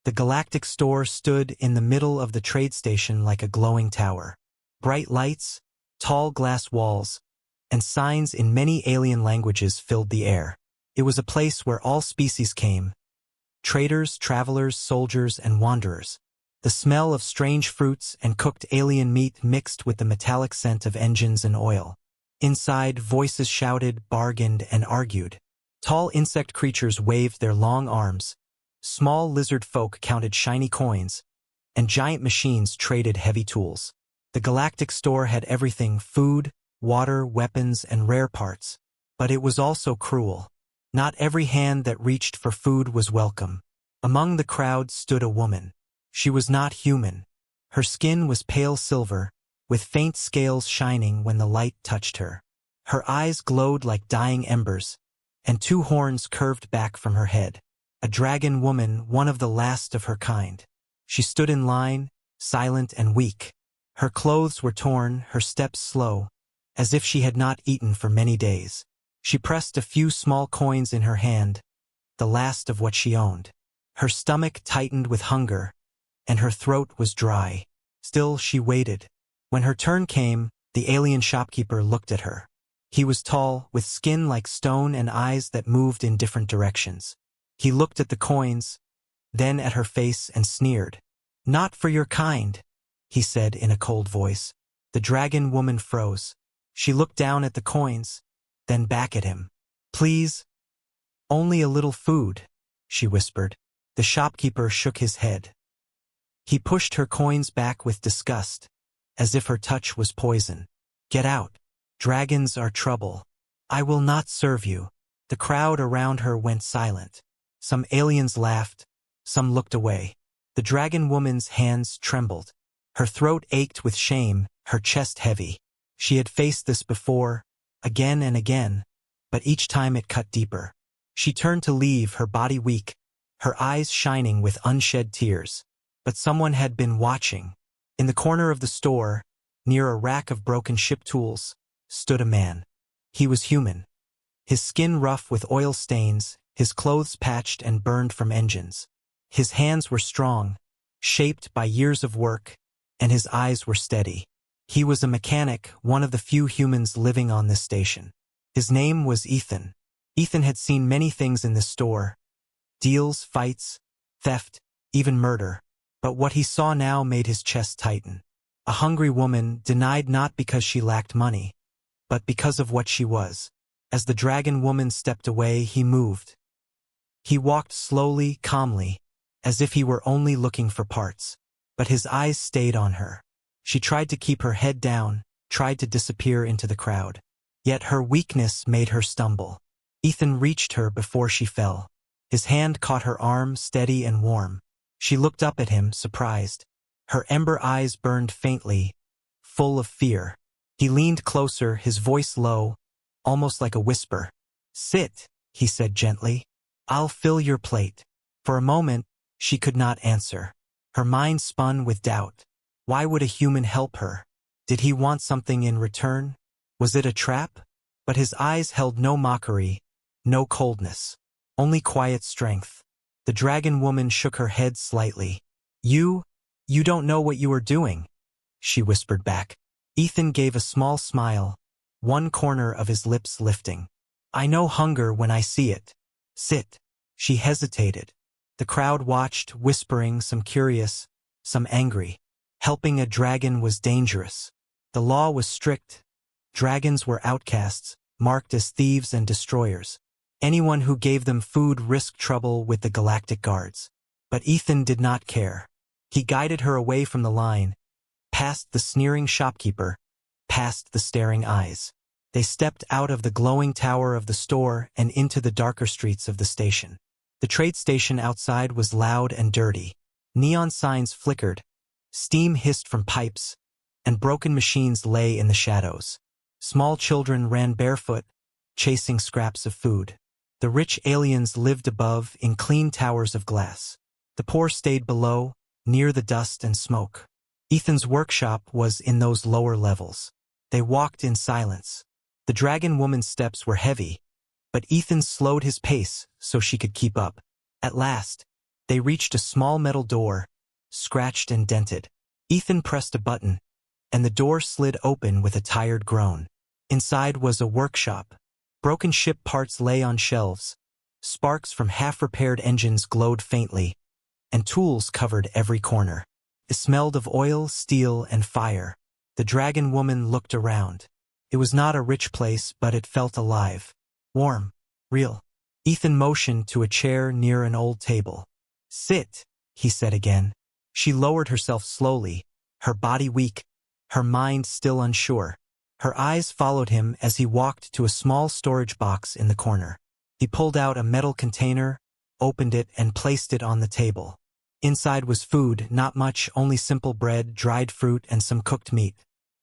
The Galactic Store stood in the middle of the trade station like a glowing tower. Bright lights, tall glass walls, and signs in many alien languages filled the air. It was a place where all species came: traders, travelers, soldiers, and wanderers. The smell of strange fruits and cooked alien meat mixed with the metallic scent of engines and oil. Inside, voices shouted, bargained, and argued. Tall insect creatures waved their long arms. Small lizard folk counted shiny coins, and giant machines traded heavy tools. The Galactic Store had everything: food, water, weapons, and rare parts. But it was also cruel. Not every hand that reached for food was welcome. Among the crowd stood a woman. She was not human. Her skin was pale silver, with faint scales shining when the light touched her. Her eyes glowed like dying embers, and two horns curved back from her head. A dragon woman, one of the last of her kind. She stood in line, silent and weak. Her clothes were torn, her steps slow, as if she had not eaten for many days. She pressed a few small coins in her hand, the last of what she owned. Her stomach tightened with hunger, and her throat was dry. Still, she waited. When her turn came, the alien shopkeeper looked at her. He was tall, with skin like stone and eyes that moved in different directions. He looked at the coins, then at her face and sneered. "Not for your kind," he said in a cold voice. The dragon woman froze. She looked down at the coins, then back at him. "Please, only a little food," she whispered. The shopkeeper shook his head. He pushed her coins back with disgust, as if her touch was poison. "Get out. Dragons are trouble. I will not serve you." The crowd around her went silent. Some aliens laughed, some looked away. The dragon woman's hands trembled. Her throat ached with shame, her chest heavy. She had faced this before, again and again, but each time it cut deeper. She turned to leave, her body weak, her eyes shining with unshed tears. But someone had been watching. In the corner of the store, near a rack of broken ship tools, stood a man. He was human. His skin rough with oil stains, his clothes patched and burned from engines. His hands were strong, shaped by years of work, and his eyes were steady. He was a mechanic, one of the few humans living on this station. His name was Ethan. Ethan had seen many things in this store: deals, fights, theft, even murder. But what he saw now made his chest tighten. A hungry woman, denied not because she lacked money, but because of what she was. As the dragon woman stepped away, he moved. He walked slowly, calmly, as if he were only looking for parts. But his eyes stayed on her. She tried to keep her head down, tried to disappear into the crowd. Yet her weakness made her stumble. Ethan reached her before she fell. His hand caught her arm, steady and warm. She looked up at him, surprised. Her ember eyes burned faintly, full of fear. He leaned closer, his voice low, almost like a whisper. "Sit," he said gently. "I'll fill your plate." For a moment, she could not answer. Her mind spun with doubt. Why would a human help her? Did he want something in return? Was it a trap? But his eyes held no mockery, no coldness, only quiet strength. The dragon woman shook her head slightly. You don't know what you are doing," she whispered back. Ethan gave a small smile, one corner of his lips lifting. "I know hunger when I see it. Sit." She hesitated. The crowd watched, whispering, some curious, some angry. Helping a dragon was dangerous. The law was strict. Dragons were outcasts, marked as thieves and destroyers. Anyone who gave them food risked trouble with the Galactic Guards. But Ethan did not care. He guided her away from the line, past the sneering shopkeeper, past the staring eyes. They stepped out of the glowing tower of the store and into the darker streets of the station. The trade station outside was loud and dirty. Neon signs flickered, steam hissed from pipes, and broken machines lay in the shadows. Small children ran barefoot, chasing scraps of food. The rich aliens lived above in clean towers of glass. The poor stayed below, near the dust and smoke. Ethan's workshop was in those lower levels. They walked in silence. The dragon woman's steps were heavy, but Ethan slowed his pace so she could keep up. At last, They reached a small metal door, scratched and dented. Ethan pressed a button, and the door slid open with a tired groan. Inside was a workshop. Broken ship parts lay on shelves. Sparks from half-repaired engines glowed faintly, and tools covered every corner. It smelled of oil, steel, and fire. The dragon woman looked around. It was not a rich place, but it felt alive. Warm. Real. Ethan motioned to a chair near an old table. "Sit," he said again. She lowered herself slowly, her body weak, her mind still unsure. Her eyes followed him as he walked to a small storage box in the corner. He pulled out a metal container, opened it, and placed it on the table. Inside was food, not much, only simple bread, dried fruit, and some cooked meat.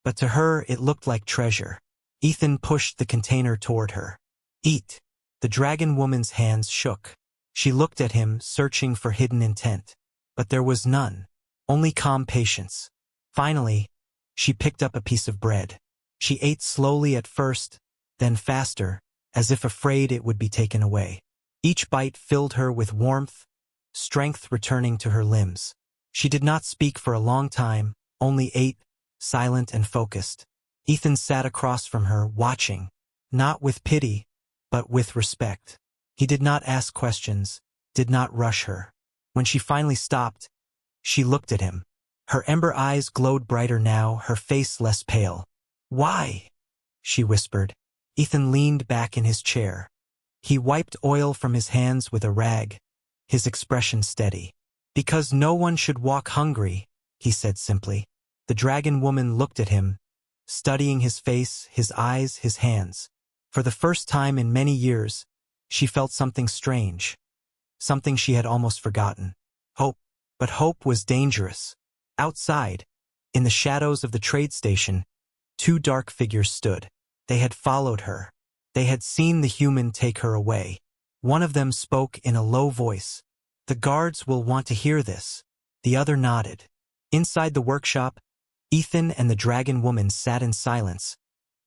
But to her, it looked like treasure. Ethan pushed the container toward her. "Eat." The dragon woman's hands shook. She looked at him, searching for hidden intent. But there was none, only calm patience. Finally, she picked up a piece of bread. She ate slowly at first, then faster, as if afraid it would be taken away. Each bite filled her with warmth, strength returning to her limbs. She did not speak for a long time, only ate, silent and focused. Ethan sat across from her, watching, not with pity, but with respect. He did not ask questions, did not rush her. When she finally stopped, she looked at him. Her ember eyes glowed brighter now, her face less pale. "Why?" she whispered. Ethan leaned back in his chair. He wiped oil from his hands with a rag, his expression steady. "Because no one should walk hungry," he said simply. The dragon woman looked at him, studying his face, his eyes, his hands. For the first time in many years, she felt something strange, something she had almost forgotten. Hope. But hope was dangerous. Outside, in the shadows of the trade station, two dark figures stood. They had followed her. They had seen the human take her away. One of them spoke in a low voice. "The guards will want to hear this." The other nodded. Inside the workshop, Ethan and the dragon woman sat in silence,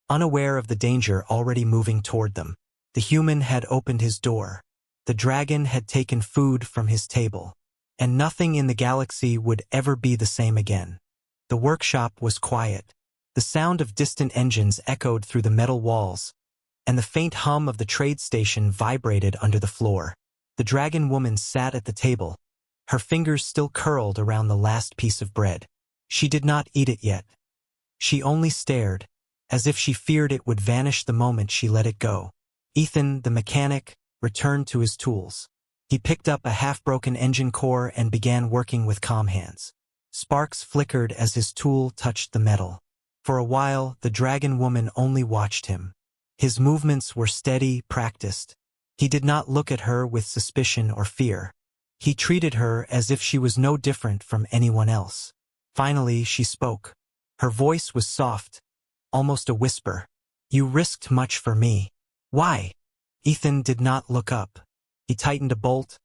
unaware of the danger already moving toward them. The human had opened his door. The dragon had taken food from his table. And nothing in the galaxy would ever be the same again. The workshop was quiet. The sound of distant engines echoed through the metal walls, and the faint hum of the trade station vibrated under the floor. The dragon woman sat at the table, her fingers still curled around the last piece of bread. She did not eat it yet. She only stared, as if she feared it would vanish the moment she let it go. Ethan, the mechanic, returned to his tools. He picked up a half-broken engine core and began working with calm hands. Sparks flickered as his tool touched the metal. For a while, the dragon woman only watched him. His movements were steady, practiced. He did not look at her with suspicion or fear. He treated her as if she was no different from anyone else. Finally, she spoke. Her voice was soft, almost a whisper. "You risked much for me." "Why?" Ethan did not look up. He tightened a bolt,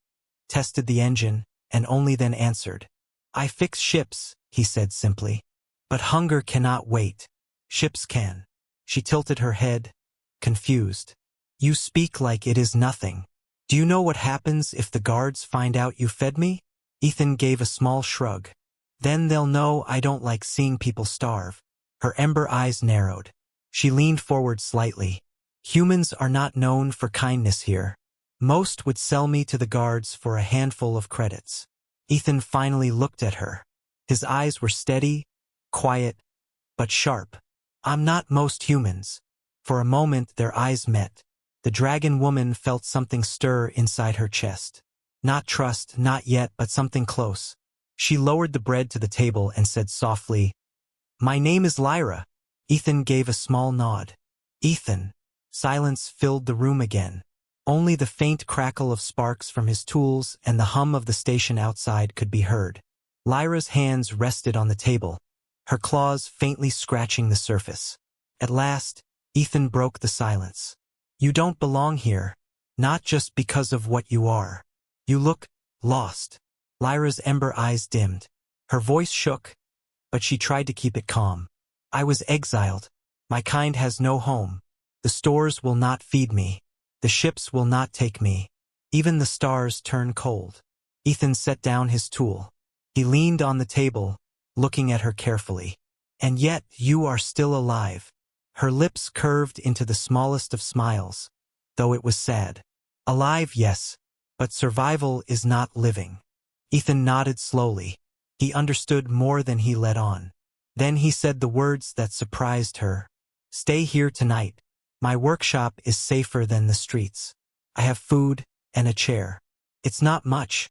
tested the engine, and only then answered. "I fix ships," he said simply. "But hunger cannot wait. Ships can." She tilted her head, confused. "You speak like it is nothing. Do you know what happens if the guards find out you fed me?" Ethan gave a small shrug. "Then they'll know I don't like seeing people starve." Her ember eyes narrowed. She leaned forward slightly. "Humans are not known for kindness here. Most would sell me to the guards for a handful of credits." Ethan finally looked at her. His eyes were steady, quiet, but sharp. "I'm not most humans." For a moment their eyes met. The dragon woman felt something stir inside her chest. Not trust, not yet, but something close. She lowered the bread to the table and said softly, "My name is Lyra." Ethan gave a small nod. "Ethan." Silence filled the room again. Only the faint crackle of sparks from his tools and the hum of the station outside could be heard. Lyra's hands rested on the table, her claws faintly scratching the surface. At last, Ethan broke the silence. "You don't belong here, not just because of what you are. You look lost." Lyra's ember eyes dimmed. Her voice shook, but she tried to keep it calm. "I was exiled. My kind has no home. The stores will not feed me. The ships will not take me. Even the stars turn cold. Ethan set down his tool. He leaned on the table, looking at her carefully. And yet you are still alive. Her lips curved into the smallest of smiles, though it was sad. Alive, yes, but survival is not living. Ethan nodded slowly. He understood more than he let on. Then he said the words that surprised her. Stay here tonight. My workshop is safer than the streets. I have food and a chair. It's not much,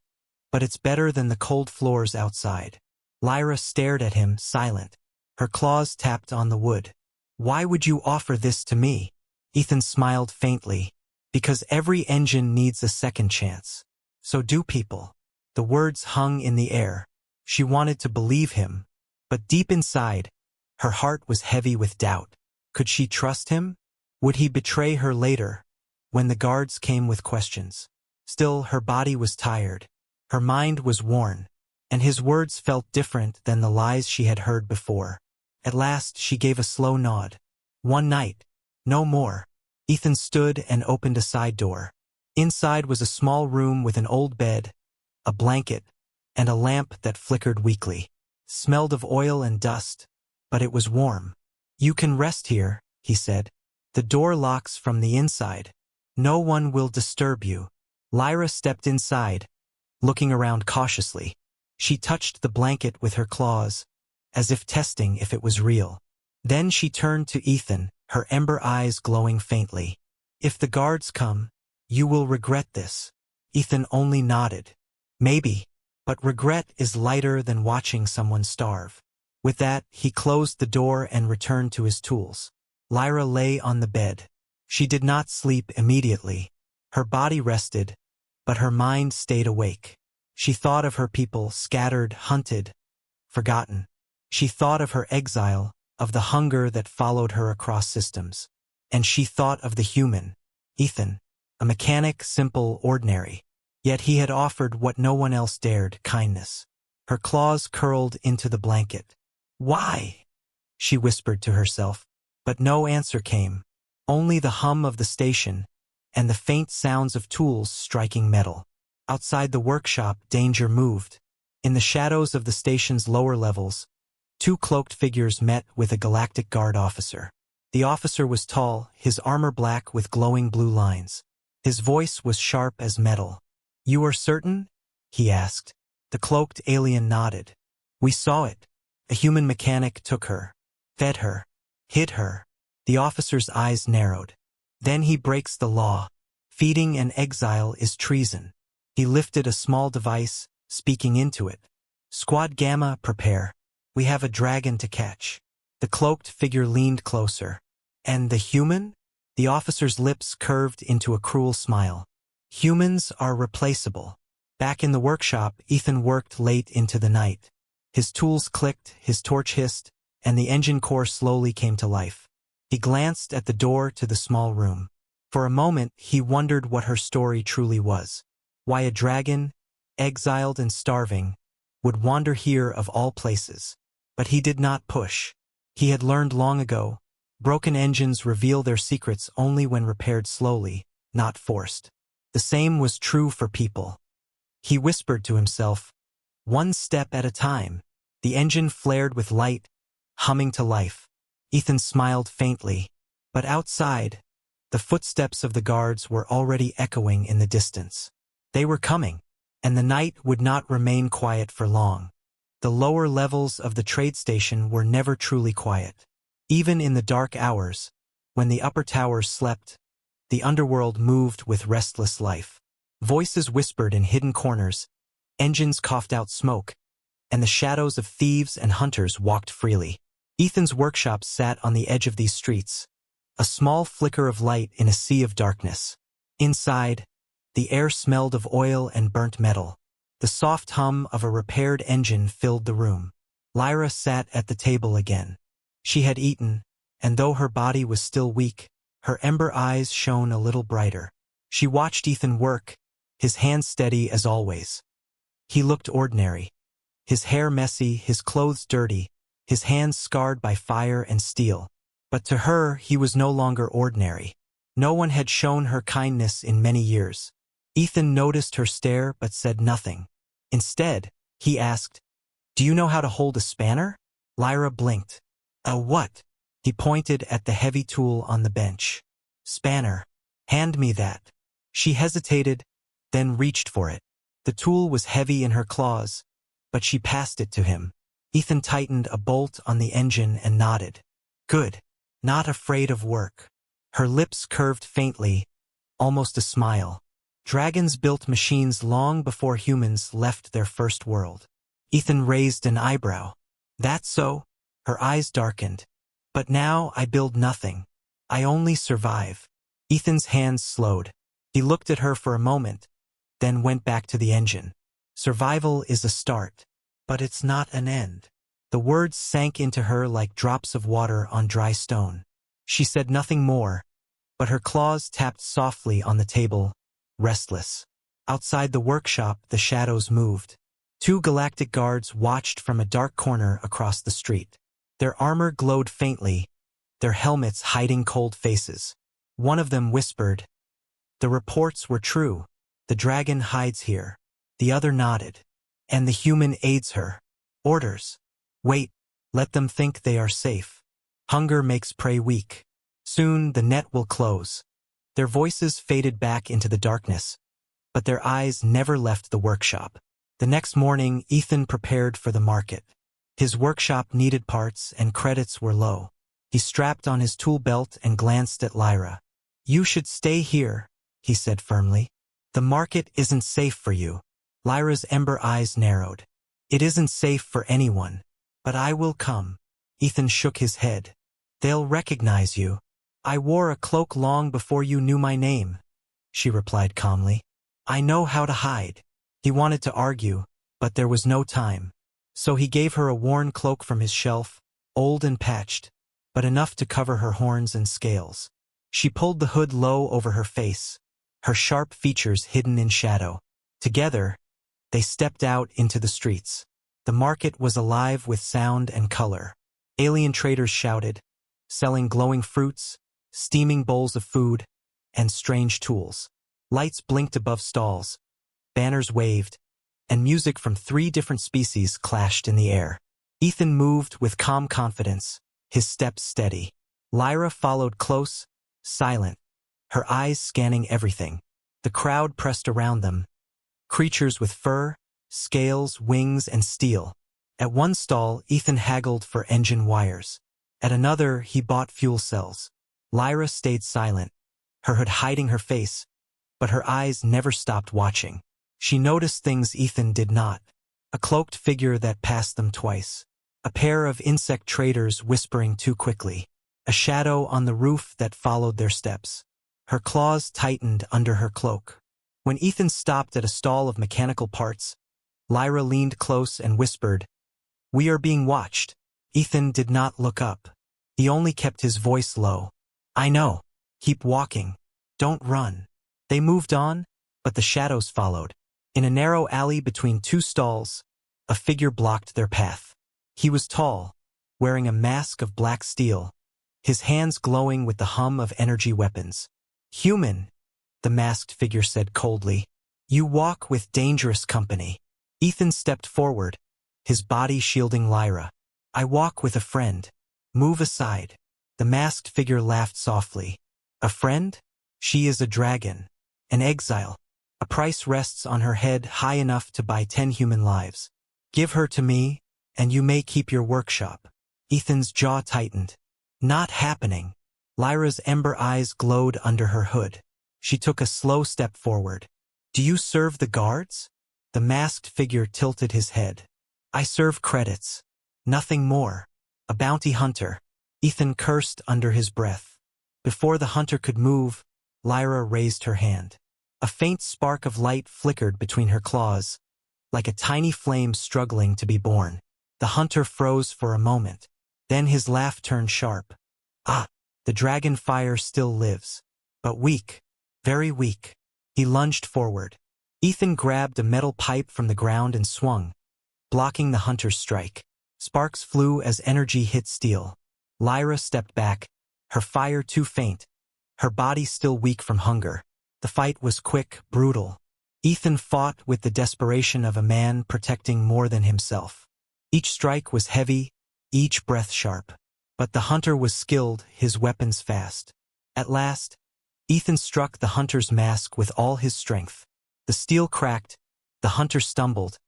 but it's better than the cold floors outside. Lyra stared at him, silent. Her claws tapped on the wood. Why would you offer this to me? Ethan smiled faintly. Because every engine needs a second chance. So do people. The words hung in the air. She wanted to believe him, but deep inside, her heart was heavy with doubt. Could she trust him? Would he betray her later, when the guards came with questions? Still, her body was tired. Her mind was worn, and his words felt different than the lies she had heard before. At last, she gave a slow nod. One night. No more. Ethan stood and opened a side door. Inside was a small room with an old bed, a blanket, and a lamp that flickered weakly. Smelled of oil and dust, but it was warm. You can rest here, he said. The door locks from the inside. No one will disturb you. Lyra stepped inside, looking around cautiously. She touched the blanket with her claws, as if testing if it was real. Then she turned to Ethan, her ember eyes glowing faintly. If the guards come, you will regret this. Ethan only nodded. Maybe, but regret is lighter than watching someone starve. With that, he closed the door and returned to his tools. Lyra lay on the bed. She did not sleep immediately. Her body rested, but her mind stayed awake. She thought of her people, scattered, hunted, forgotten. She thought of her exile, of the hunger that followed her across systems. And she thought of the human, Ethan, a mechanic, simple, ordinary. Yet he had offered what no one else dared, kindness. Her claws curled into the blanket. Why? She whispered to herself. But no answer came. Only the hum of the station, and the faint sounds of tools striking metal. Outside the workshop, danger moved. In the shadows of the station's lower levels, two cloaked figures met with a Galactic Guard officer. The officer was tall, his armor black with glowing blue lines. His voice was sharp as metal. You are certain? He asked. The cloaked alien nodded. We saw it. A human mechanic took her, fed her, hid her. The officer's eyes narrowed. Then he breaks the law. Feeding an exile is treason. He lifted a small device, speaking into it. Squad Gamma, prepare. We have a dragon to catch. The cloaked figure leaned closer. And the human? The officer's lips curved into a cruel smile. Humans are replaceable. Back in the workshop, Ethan worked late into the night. His tools clicked, his torch hissed, and the engine core slowly came to life. He glanced at the door to the small room. For a moment, he wondered what her story truly was. Why a dragon, exiled and starving, would wander here of all places. But he did not push. He had learned long ago, broken engines reveal their secrets only when repaired slowly, not forced. The same was true for people. He whispered to himself, one step at a time. The engine flared with light, humming to life. Ethan smiled faintly. But outside, the footsteps of the guards were already echoing in the distance. They were coming, and the night would not remain quiet for long. The lower levels of the trade station were never truly quiet. Even in the dark hours, when the upper towers slept, the underworld moved with restless life. Voices whispered in hidden corners, engines coughed out smoke, and the shadows of thieves and hunters walked freely. Ethan's workshop sat on the edge of these streets, a small flicker of light in a sea of darkness. Inside, the air smelled of oil and burnt metal. The soft hum of a repaired engine filled the room. Lyra sat at the table again. She had eaten, and though her body was still weak, her ember eyes shone a little brighter. She watched Ethan work, his hands steady as always. He looked ordinary. His hair messy, his clothes dirty, his hands scarred by fire and steel. But to her, he was no longer ordinary. No one had shown her kindness in many years. Ethan noticed her stare but said nothing. Instead, he asked, "Do you know how to hold a spanner?" Lyra blinked. "A what?" He pointed at the heavy tool on the bench. "Spanner. Hand me that." She hesitated, then reached for it. The tool was heavy in her claws, but she passed it to him. Ethan tightened a bolt on the engine and nodded. "Good. Not afraid of work." Her lips curved faintly, almost a smile. Dragons built machines long before humans left their first world. Ethan raised an eyebrow. "That so?" Her eyes darkened. "But now I build nothing. I only survive." Ethan's hands slowed. He looked at her for a moment, then went back to the engine. "Survival is a start, but it's not an end." The words sank into her like drops of water on dry stone. She said nothing more, but her claws tapped softly on the table, restless. Outside the workshop, the shadows moved. 2 galactic guards watched from a dark corner across the street. Their armor glowed faintly, their helmets hiding cold faces. One of them whispered, "The reports were true. The dragon hides here." The other nodded. "And the human aids her." "Orders. Wait, let them think they are safe. Hunger makes prey weak. Soon the net will close." Their voices faded back into the darkness, but their eyes never left the workshop. The next morning, Ethan prepared for the market. His workshop needed parts and credits were low. He strapped on his tool belt and glanced at Lyra. "You should stay here," he said firmly. "The market isn't safe for you." Lyra's ember eyes narrowed. "It isn't safe for anyone, but I will come." Ethan shook his head. "They'll recognize you." "I wore a cloak long before you knew my name," she replied calmly. "I know how to hide." He wanted to argue, but there was no time. So he gave her a worn cloak from his shelf, old and patched, but enough to cover her horns and scales. She pulled the hood low over her face, her sharp features hidden in shadow. Together, they stepped out into the streets. The market was alive with sound and color. Alien traders shouted, selling glowing fruits, steaming bowls of food, and strange tools. Lights blinked above stalls, banners waved, and music from 3 different species clashed in the air. Ethan moved with calm confidence, his steps steady. Lyra followed close, silent, her eyes scanning everything. The crowd pressed around them, creatures with fur, scales, wings, and steel. At one stall, Ethan haggled for engine wires. At another, he bought fuel cells. Lyra stayed silent, her hood hiding her face, but her eyes never stopped watching. She noticed things Ethan did not. A cloaked figure that passed them twice. A pair of insect traders whispering too quickly. A shadow on the roof that followed their steps. Her claws tightened under her cloak. When Ethan stopped at a stall of mechanical parts, Lyra leaned close and whispered, "We are being watched." Ethan did not look up. He only kept his voice low. "I know. Keep walking. Don't run." They moved on, but the shadows followed. In a narrow alley between 2 stalls, a figure blocked their path. He was tall, wearing a mask of black steel, his hands glowing with the hum of energy weapons. "Human," the masked figure said coldly. "You walk with dangerous company." Ethan stepped forward, his body shielding Lyra. "I walk with a friend. Move aside." The masked figure laughed softly. "A friend? She is a dragon. An exile. A price rests on her head high enough to buy 10 human lives. Give her to me, and you may keep your workshop." Ethan's jaw tightened. "Not happening." Lyra's ember eyes glowed under her hood. She took a slow step forward. "Do you serve the guards?" The masked figure tilted his head. "I serve credits. Nothing more. A bounty hunter." Ethan cursed under his breath. Before the hunter could move, Lyra raised her hand. A faint spark of light flickered between her claws, like a tiny flame struggling to be born. The hunter froze for a moment. Then his laugh turned sharp. "Ah, the dragon fire still lives. But weak. Very weak." He lunged forward. Ethan grabbed a metal pipe from the ground and swung, blocking the hunter's strike. Sparks flew as energy hit steel. Lyra stepped back, her fire too faint, her body still weak from hunger. The fight was quick, brutal. Ethan fought with the desperation of a man protecting more than himself. Each strike was heavy, each breath sharp. But the hunter was skilled, his weapons fast. At last, Ethan struck the hunter's mask with all his strength. The steel cracked, the hunter stumbled,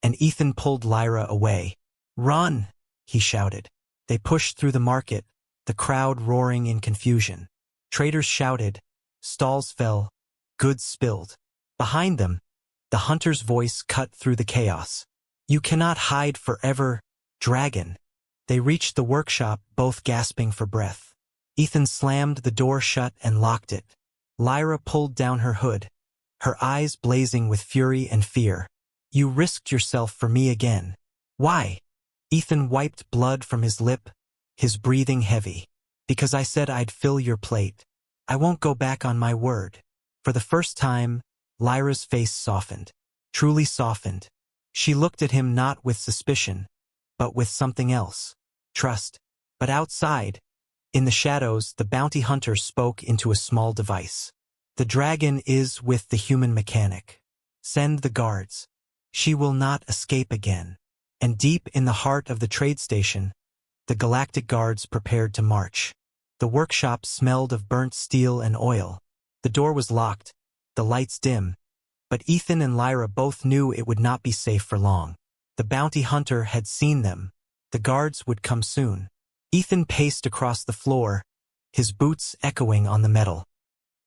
and Ethan pulled Lyra away. "Run!" he shouted. They pushed through the market, the crowd roaring in confusion. Traders shouted, stalls fell, goods spilled. Behind them, the hunter's voice cut through the chaos. "You cannot hide forever, dragon." They reached the workshop, both gasping for breath. Ethan slammed the door shut and locked it. Lyra pulled down her hood, her eyes blazing with fury and fear. "You risked yourself for me again. Why?" Ethan wiped blood from his lip, his breathing heavy. "Because I said I'd fill your plate. I won't go back on my word." For the first time, Lyra's face softened. Truly softened. She looked at him not with suspicion, but with something else. Trust. But outside, in the shadows, the bounty hunter spoke into a small device. "The dragon is with the human mechanic. Send the guards. She will not escape again." And deep in the heart of the trade station, the Galactic Guards prepared to march. The workshop smelled of burnt steel and oil. The door was locked, the lights dim, but Ethan and Lyra both knew it would not be safe for long. The bounty hunter had seen them. The guards would come soon. Ethan paced across the floor, his boots echoing on the metal.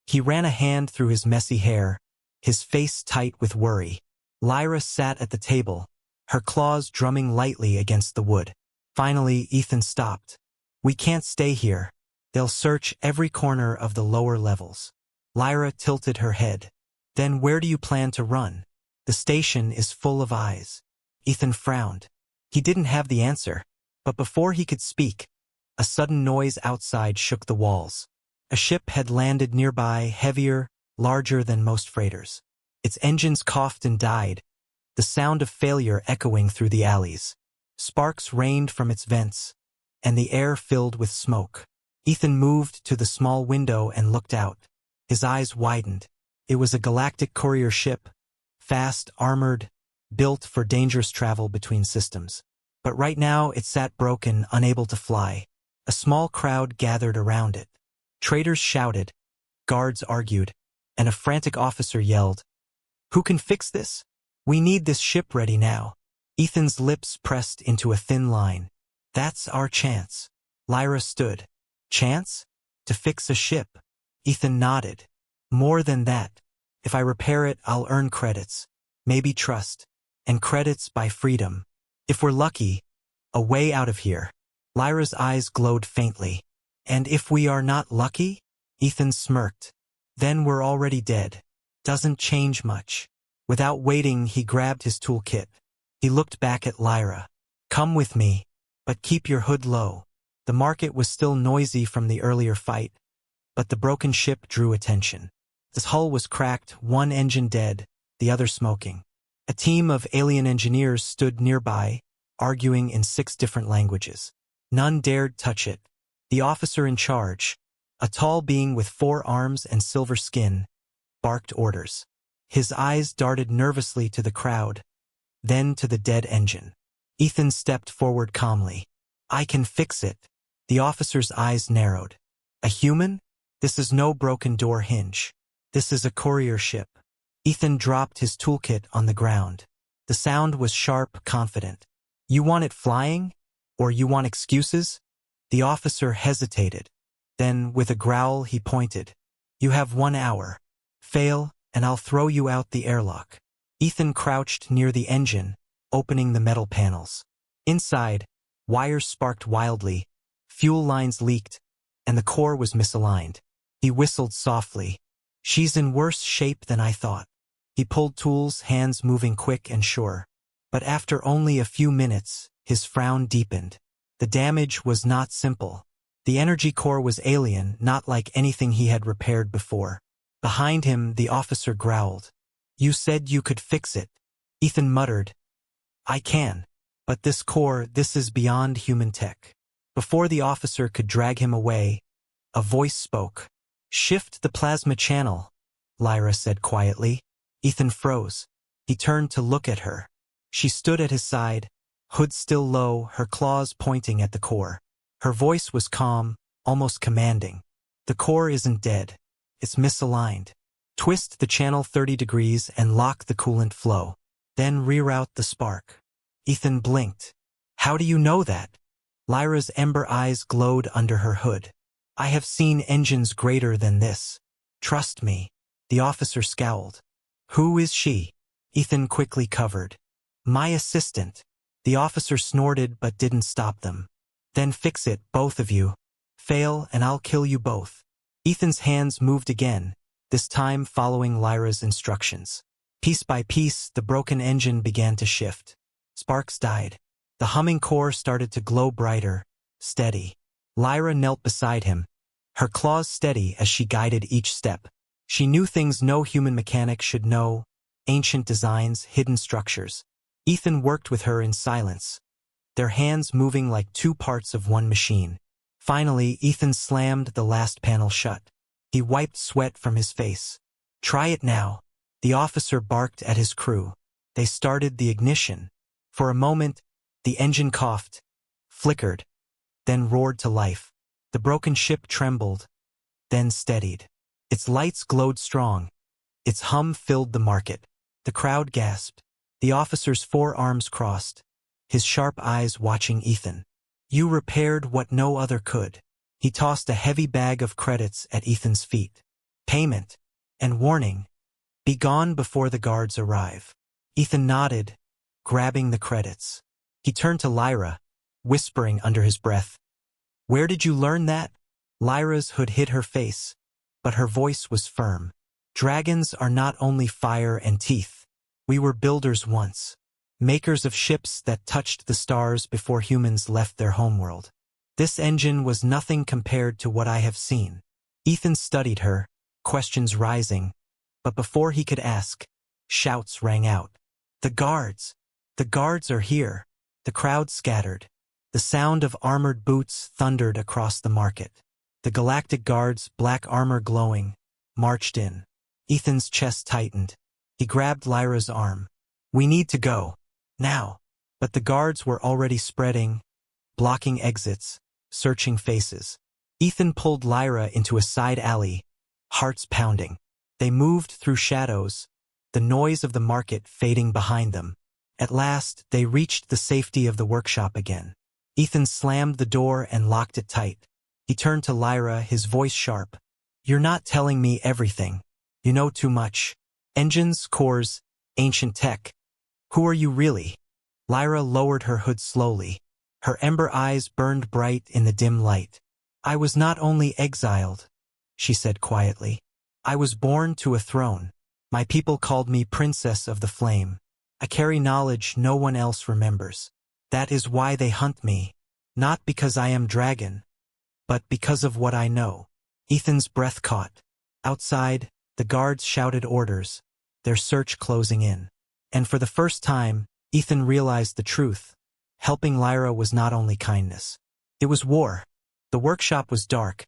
He ran a hand through his messy hair, his face tight with worry. Lyra sat at the table, her claws drumming lightly against the wood. Finally, Ethan stopped. "We can't stay here. They'll search every corner of the lower levels." Lyra tilted her head. "Then where do you plan to run? The station is full of eyes." Ethan frowned. He didn't have the answer, but before he could speak, a sudden noise outside shook the walls. A ship had landed nearby, heavier, larger than most freighters. Its engines coughed and died, the sound of failure echoing through the alleys. Sparks rained from its vents, and the air filled with smoke. Ethan moved to the small window and looked out. His eyes widened. It was a galactic courier ship, fast, armored, built for dangerous travel between systems. But right now it sat broken, unable to fly. A small crowd gathered around it. Traders shouted, guards argued, and a frantic officer yelled, "Who can fix this? We need this ship ready now." Ethan's lips pressed into a thin line. "That's our chance." Lyra stood. "Chance? To fix a ship?" Ethan nodded. "More than that. If I repair it, I'll earn credits. Maybe trust. And credits by freedom. If we're lucky, a way out of here." Lyra's eyes glowed faintly. "And if we are not lucky?" Ethan smirked. "Then we're already dead. Doesn't change much." Without waiting, he grabbed his toolkit. He looked back at Lyra. "Come with me, but keep your hood low." The market was still noisy from the earlier fight, but the broken ship drew attention. Its hull was cracked, one engine dead, the other smoking. A team of alien engineers stood nearby, arguing in 6 different languages. None dared touch it. The officer in charge, a tall being with 4 arms and silver skin, barked orders. His eyes darted nervously to the crowd, then to the dead engine. Ethan stepped forward calmly. "I can fix it." The officer's eyes narrowed. "A human? This is no broken door hinge. This is a courier ship." Ethan dropped his toolkit on the ground. The sound was sharp, confident. "You want it flying? Or you want excuses?" The officer hesitated. Then, with a growl, he pointed. "You have 1 hour. Fail, and I'll throw you out the airlock." Ethan crouched near the engine, opening the metal panels. Inside, wires sparked wildly, fuel lines leaked, and the core was misaligned. He whistled softly. "She's in worse shape than I thought." He pulled tools, hands moving quick and sure. But after only a few minutes, his frown deepened. The damage was not simple. The energy core was alien, not like anything he had repaired before. Behind him, the officer growled. "You said you could fix it." Ethan muttered, "I can. But this core, this is beyond human tech." Before the officer could drag him away, a voice spoke. "Shift the plasma channel," Lyra said quietly. Ethan froze. He turned to look at her. She stood at his side, hood still low, her claws pointing at the core. Her voice was calm, almost commanding. The core isn't dead. It's misaligned. Twist the channel 30 degrees and lock the coolant flow. Then reroute the spark. Ethan blinked. How do you know that? Lyra's ember eyes glowed under her hood. I have seen engines greater than this. Trust me. The officer scowled. Who is she? Ethan quickly covered. My assistant. The officer snorted but didn't stop them. Then fix it, both of you. Fail and I'll kill you both. Ethan's hands moved again, this time following Lyra's instructions. Piece by piece, the broken engine began to shift. Sparks died. The humming core started to glow brighter, steady. Lyra knelt beside him, her claws steady as she guided each step. She knew things no human mechanic should know, ancient designs, hidden structures. Ethan worked with her in silence, their hands moving like two parts of one machine. Finally, Ethan slammed the last panel shut. He wiped sweat from his face. Try it now. The officer barked at his crew. They started the ignition. For a moment, the engine coughed, flickered, then roared to life. The broken ship trembled, then steadied. Its lights glowed strong. Its hum filled the market. The crowd gasped. The officer's forearms crossed, his sharp eyes watching Ethan. You repaired what no other could. He tossed a heavy bag of credits at Ethan's feet. Payment. And warning. Be gone before the guards arrive. Ethan nodded, grabbing the credits. He turned to Lyra, whispering under his breath. Where did you learn that? Lyra's hood hid her face, but her voice was firm. Dragons are not only fire and teeth. We were builders once. Makers of ships that touched the stars before humans left their homeworld. This engine was nothing compared to what I have seen. Ethan studied her, questions rising, but before he could ask, shouts rang out. The guards! The guards are here! The crowd scattered. The sound of armored boots thundered across the market. The Galactic Guards, black armor glowing, marched in. Ethan's chest tightened. He grabbed Lyra's arm. We need to go. Now. But the guards were already spreading, blocking exits, searching faces. Ethan pulled Lyra into a side alley, hearts pounding. They moved through shadows, the noise of the market fading behind them. At last, they reached the safety of the workshop again. Ethan slammed the door and locked it tight. He turned to Lyra, his voice sharp. You're not telling me everything. You know too much. Engines, cores, ancient tech. Who are you really? Lyra lowered her hood slowly. Her ember eyes burned bright in the dim light. I was not only exiled, she said quietly. I was born to a throne. My people called me Princess of the Flame. I carry knowledge no one else remembers. That is why they hunt me. Not because I am dragon, but because of what I know. Ethan's breath caught. Outside, the guards shouted orders, their search closing in. And for the first time, Ethan realized the truth. Helping Lyra was not only kindness. It was war. The workshop was dark.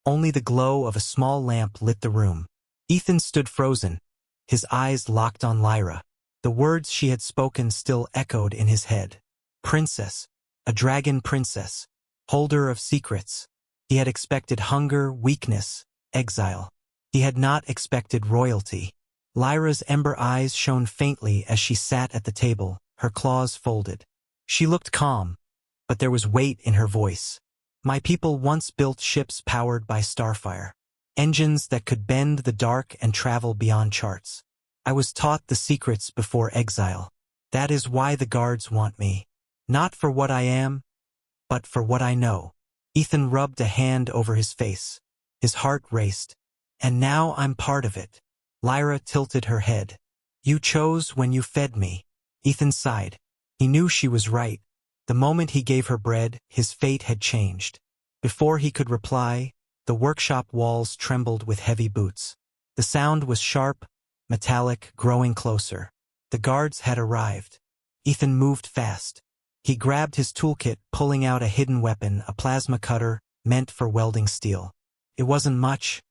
Only the glow of a small lamp lit the room. Ethan stood frozen, his eyes locked on Lyra. The words she had spoken still echoed in his head. Princess, a dragon princess, holder of secrets. He had expected hunger, weakness, exile. He had not expected royalty. Lyra's ember eyes shone faintly as she sat at the table, her claws folded. She looked calm, but there was weight in her voice. My people once built ships powered by starfire, engines that could bend the dark and travel beyond charts. I was taught the secrets before exile. That is why the guards want me. Not for what I am, but for what I know. Ethan rubbed a hand over his face. His heart raced. And now I'm part of it. Lyra tilted her head. You chose when you fed me. Ethan sighed. He knew she was right. The moment he gave her bread, his fate had changed. Before he could reply, the workshop walls trembled with heavy boots. The sound was sharp, metallic, growing closer. The guards had arrived. Ethan moved fast. He grabbed his toolkit, pulling out a hidden weapon, a plasma cutter, meant for welding steel. It wasn't much,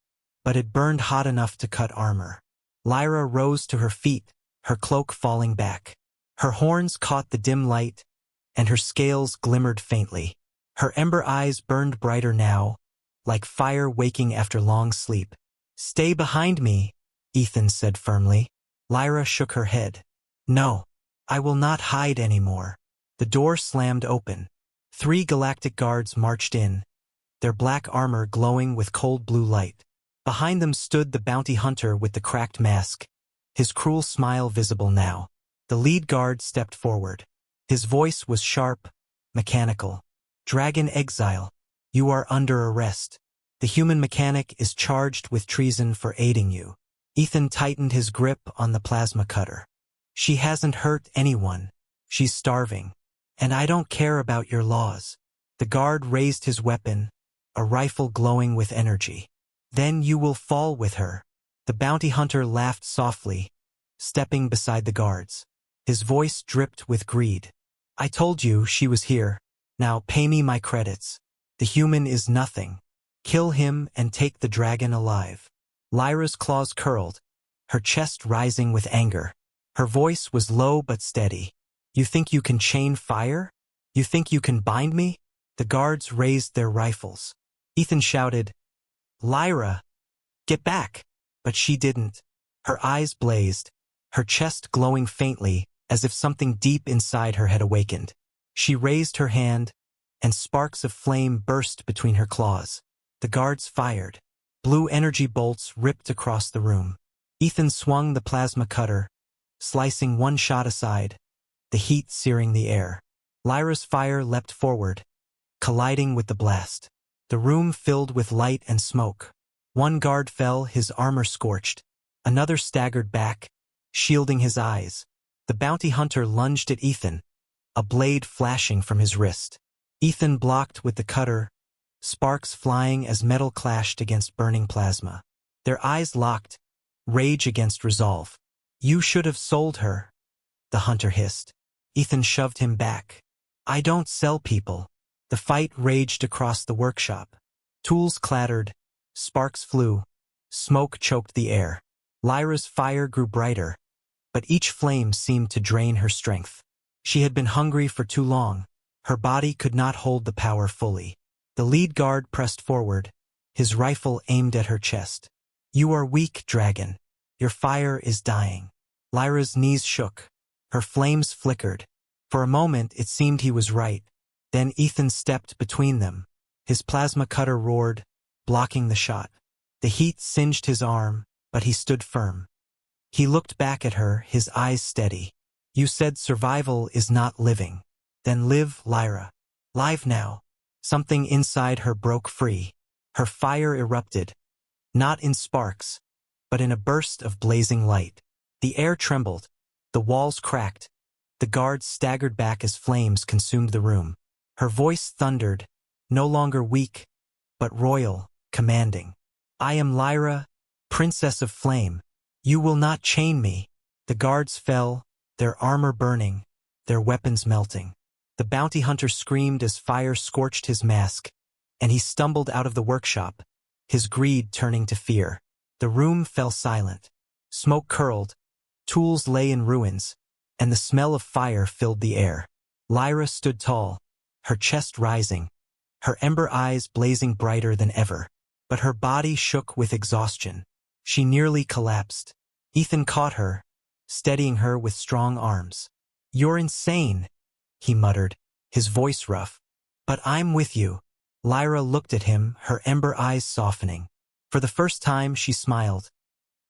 but it burned hot enough to cut armor. Lyra rose to her feet, her cloak falling back. Her horns caught the dim light, and her scales glimmered faintly. Her ember eyes burned brighter now, like fire waking after long sleep. "Stay behind me," Ethan said firmly. Lyra shook her head. "No, I will not hide anymore." The door slammed open. 3 galactic guards marched in, their black armor glowing with cold blue light. Behind them stood the bounty hunter with the cracked mask, his cruel smile visible now. The lead guard stepped forward. His voice was sharp, mechanical. "Dragon Exile, you are under arrest. The human mechanic is charged with treason for aiding you." Ethan tightened his grip on the plasma cutter. "She hasn't hurt anyone. She's starving. And I don't care about your laws." The guard raised his weapon, a rifle glowing with energy. "Then you will fall with her." The bounty hunter laughed softly, stepping beside the guards. His voice dripped with greed. "I told you she was here. Now pay me my credits. The human is nothing. Kill him and take the dragon alive." Lyra's claws curled, her chest rising with anger. Her voice was low but steady. "You think you can chain fire? You think you can bind me?" The guards raised their rifles. Ethan shouted, "Lyra, get back!" But she didn't. Her eyes blazed, her chest glowing faintly as if something deep inside her had awakened. She raised her hand, and sparks of flame burst between her claws. The guards fired. Blue energy bolts ripped across the room. Ethan swung the plasma cutter, slicing one shot aside, the heat searing the air. Lyra's fire leapt forward, colliding with the blast. The room filled with light and smoke. One guard fell, his armor scorched. Another staggered back, shielding his eyes. The bounty hunter lunged at Ethan, a blade flashing from his wrist. Ethan blocked with the cutter, sparks flying as metal clashed against burning plasma. Their eyes locked, rage against resolve. "You should have sold her," the hunter hissed. Ethan shoved him back. "I don't sell people." The fight raged across the workshop. Tools clattered, sparks flew, smoke choked the air. Lyra's fire grew brighter, but each flame seemed to drain her strength. She had been hungry for too long. Her body could not hold the power fully. The lead guard pressed forward, his rifle aimed at her chest. "You are weak, dragon. Your fire is dying." Lyra's knees shook. Her flames flickered. For a moment it seemed he was right. Then Ethan stepped between them. His plasma cutter roared, blocking the shot. The heat singed his arm, but he stood firm. He looked back at her, his eyes steady. "You said survival is not living. Then live, Lyra. Live now." Something inside her broke free. Her fire erupted, not in sparks, but in a burst of blazing light. The air trembled, the walls cracked, the guards staggered back as flames consumed the room. Her voice thundered, no longer weak, but royal, commanding. "I am Lyra, Princess of Flame. You will not chain me." The guards fell, their armor burning, their weapons melting. The bounty hunter screamed as fire scorched his mask, and he stumbled out of the workshop, his greed turning to fear. The room fell silent. Smoke curled, tools lay in ruins, and the smell of fire filled the air. Lyra stood tall, her chest rising, her ember eyes blazing brighter than ever. But her body shook with exhaustion. She nearly collapsed. Ethan caught her, steadying her with strong arms. "You're insane," he muttered, his voice rough. "But I'm with you." Lyra looked at him, her ember eyes softening. For the first time she smiled.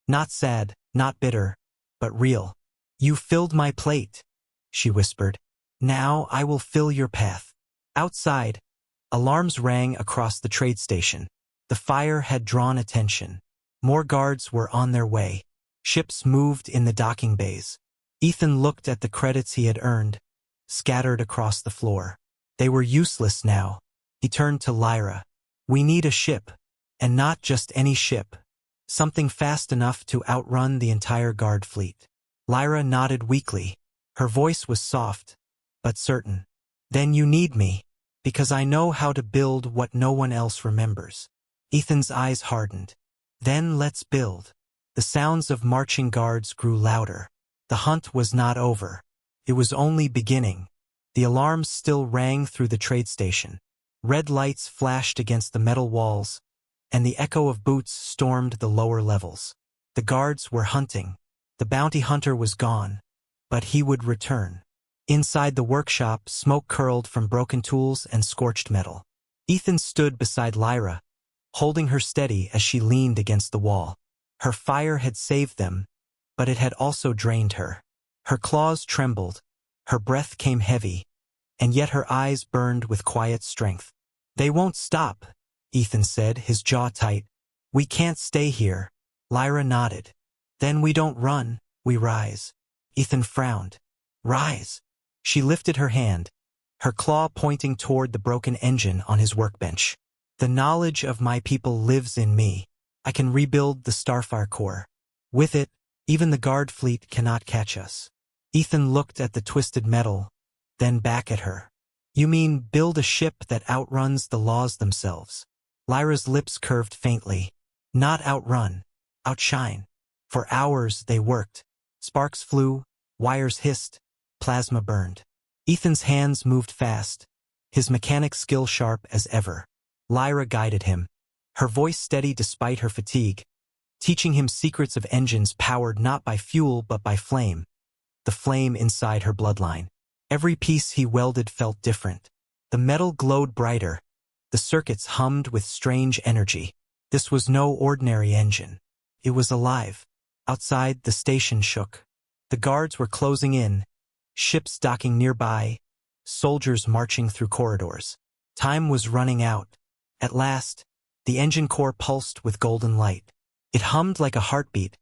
Not sad, not bitter, but real. "You filled my plate," she whispered. "Now I will fill your path." Outside, alarms rang across the trade station. The fire had drawn attention. More guards were on their way. Ships moved in the docking bays. Ethan looked at the credits he had earned, scattered across the floor. They were useless now. He turned to Lyra. "We need a ship, and not just any ship. Something fast enough to outrun the entire guard fleet." Lyra nodded weakly. Her voice was soft, but certain. "Then you need me, because I know how to build what no one else remembers." Ethan's eyes hardened. "Then let's build." The sounds of marching guards grew louder. The hunt was not over. It was only beginning. The alarms still rang through the trade station. Red lights flashed against the metal walls, and the echo of boots stormed the lower levels. The guards were hunting. The bounty hunter was gone, but he would return. Inside the workshop, smoke curled from broken tools and scorched metal. Ethan stood beside Lyra, holding her steady as she leaned against the wall. Her fire had saved them, but it had also drained her. Her claws trembled, her breath came heavy, and yet her eyes burned with quiet strength. "They won't stop," Ethan said, his jaw tight. "We can't stay here." Lyra nodded. "Then we don't run, we rise." Ethan frowned. "Rise." She lifted her hand, her claw pointing toward the broken engine on his workbench. "The knowledge of my people lives in me. I can rebuild the Starfire core. With it, even the guard fleet cannot catch us." Ethan looked at the twisted metal, then back at her. "You mean build a ship that outruns the laws themselves?" Lyra's lips curved faintly. "Not outrun, outshine." For hours they worked. Sparks flew, wires hissed, plasma burned. Ethan's hands moved fast, his mechanic skill sharp as ever. Lyra guided him, her voice steady despite her fatigue, teaching him secrets of engines powered not by fuel but by flame, the flame inside her bloodline. Every piece he welded felt different. The metal glowed brighter, the circuits hummed with strange energy. This was no ordinary engine. It was alive. Outside, the station shook. The guards were closing in, ships docking nearby, soldiers marching through corridors. Time was running out. At last, the engine core pulsed with golden light. It hummed like a heartbeat,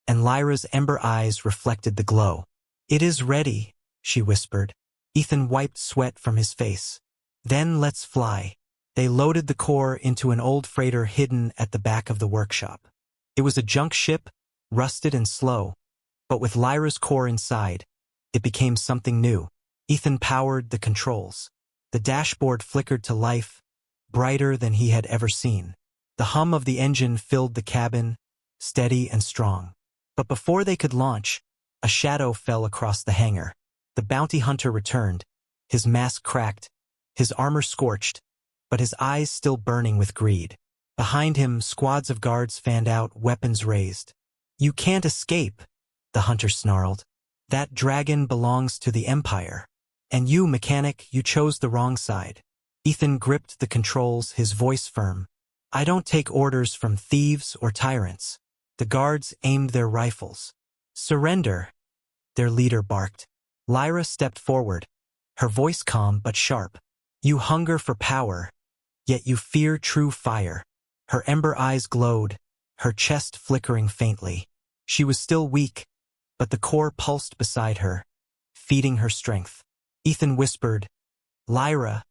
and Lyra's ember eyes reflected the glow. "It is ready," she whispered. Ethan wiped sweat from his face. "Then let's fly." They loaded the core into an old freighter hidden at the back of the workshop. It was a junk ship, rusted and slow, but with Lyra's core inside, it became something new. Ethan powered the controls. The dashboard flickered to life, brighter than he had ever seen. The hum of the engine filled the cabin, steady and strong. But before they could launch, a shadow fell across the hangar. The bounty hunter returned, his mask cracked, his armor scorched, but his eyes still burning with greed. Behind him, squads of guards fanned out, weapons raised. "You can't escape," the hunter snarled. "That dragon belongs to the Empire. And you, mechanic, you chose the wrong side." Ethan gripped the controls, his voice firm. "I don't take orders from thieves or tyrants." The guards aimed their rifles. "Surrender," their leader barked. Lyra stepped forward, her voice calm but sharp. "You hunger for power, yet you fear true fire." Her ember eyes glowed, her chest flickering faintly. She was still weak, but the core pulsed beside her, feeding her strength. Ethan whispered, "Lyra,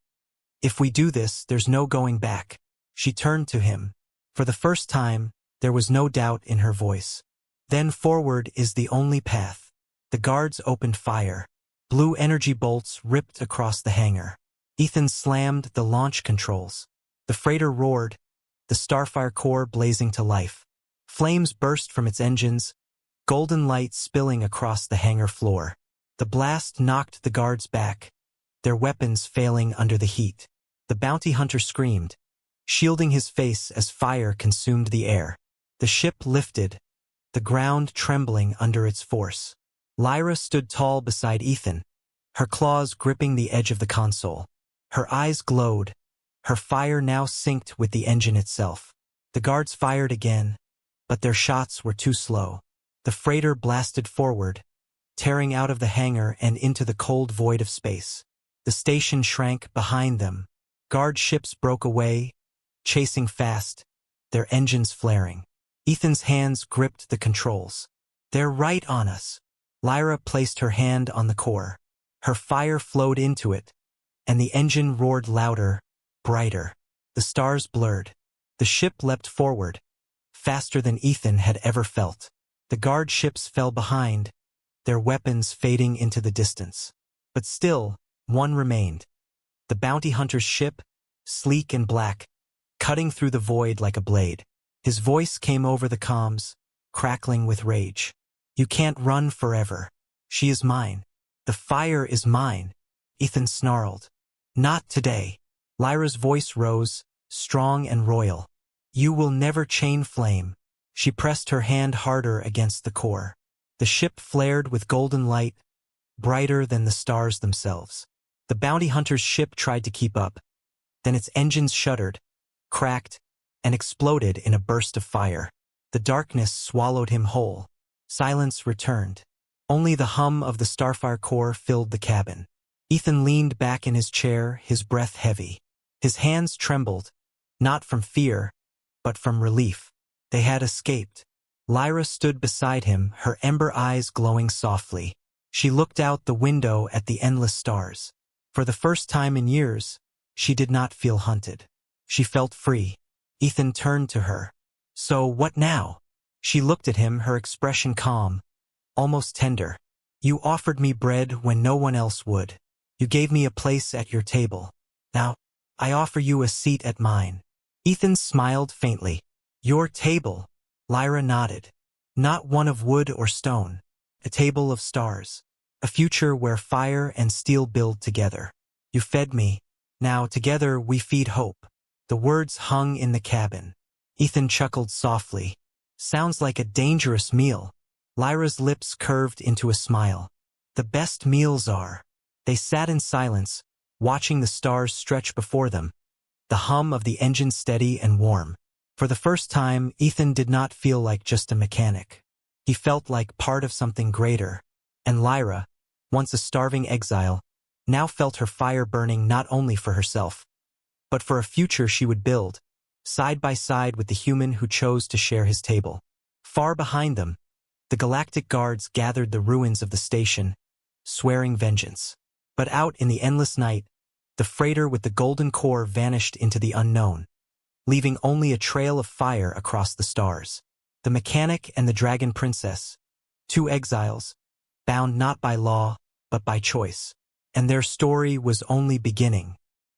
if we do this, there's no going back." She turned to him. For the first time, there was no doubt in her voice. "Then forward is the only path." The guards opened fire. Blue energy bolts ripped across the hangar. Ethan slammed the launch controls. The freighter roared, the Starfire core blazing to life. Flames burst from its engines, golden light spilling across the hangar floor. The blast knocked the guards back, their weapons failing under the heat. The bounty hunter screamed, shielding his face as fire consumed the air. The ship lifted, the ground trembling under its force. Lyra stood tall beside Ethan, her claws gripping the edge of the console. Her eyes glowed, her fire now synced with the engine itself. The guards fired again, but their shots were too slow. The freighter blasted forward, tearing out of the hangar and into the cold void of space. The station shrank behind them. Guard ships broke away, chasing fast, their engines flaring. Ethan's hands gripped the controls. "They're right on us." Lyra placed her hand on the core. Her fire flowed into it, and the engine roared louder, brighter. The stars blurred. The ship leapt forward, faster than Ethan had ever felt. The guard ships fell behind, their weapons fading into the distance. But still, one remained. The bounty hunter's ship, sleek and black, cutting through the void like a blade. His voice came over the comms, crackling with rage. You can't run forever. She is mine. The fire is mine, Ethan snarled. Not today. Lyra's voice rose, strong and royal. You will never chain flame. She pressed her hand harder against the core. The ship flared with golden light, brighter than the stars themselves. The bounty hunter's ship tried to keep up. Then its engines shuddered, cracked, and exploded in a burst of fire. The darkness swallowed him whole. Silence returned. Only the hum of the starfire core filled the cabin. Ethan leaned back in his chair, his breath heavy. His hands trembled, not from fear, but from relief. They had escaped. Lyra stood beside him, her ember eyes glowing softly. She looked out the window at the endless stars. For the first time in years, she did not feel hunted. She felt free. Ethan turned to her. So what now? She looked at him, her expression calm, almost tender. You offered me bread when no one else would. You gave me a place at your table. Now, I offer you a seat at mine. Ethan smiled faintly. Your table. Lyra nodded. Not one of wood or stone. A table of stars. A future where fire and steel build together. You fed me. Now together we feed hope. The words hung in the cabin. Ethan chuckled softly. Sounds like a dangerous meal. Lyra's lips curved into a smile. The best meals are. They sat in silence, watching the stars stretch before them. The hum of the engine steady and warm. For the first time, Ethan did not feel like just a mechanic. He felt like part of something greater. And Lyra, once a starving exile, now felt her fire burning not only for herself, but for a future she would build, side by side with the human who chose to share his table. Far behind them, the galactic guards gathered the ruins of the station, swearing vengeance. But out in the endless night, the freighter with the golden core vanished into the unknown, leaving only a trail of fire across the stars. The mechanic and the dragon princess, two exiles, bound not by law, but by choice. And their story was only beginning.